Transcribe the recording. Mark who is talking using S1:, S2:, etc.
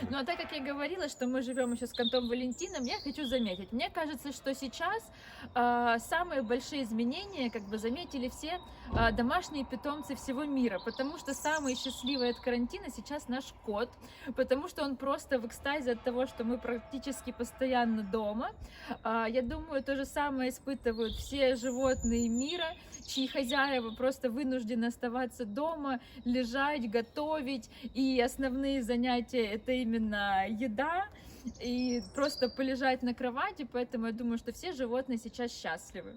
S1: Ну а так как я говорила, что мы живем еще с котом Валентином, я хочу заметить. Мне кажется, что сейчас самые большие изменения как бы заметили все домашние питомцы всего мира, потому что самый счастливый от карантина сейчас наш кот, потому что он просто в экстазе от того, что мы практически постоянно дома. Я думаю, то же самое испытывают все животные мира, чьи хозяева просто вынуждены оставаться дома, лежать, готовить, и основные занятия это именно еда и просто полежать на кровати, поэтому я думаю, что все животные сейчас счастливы.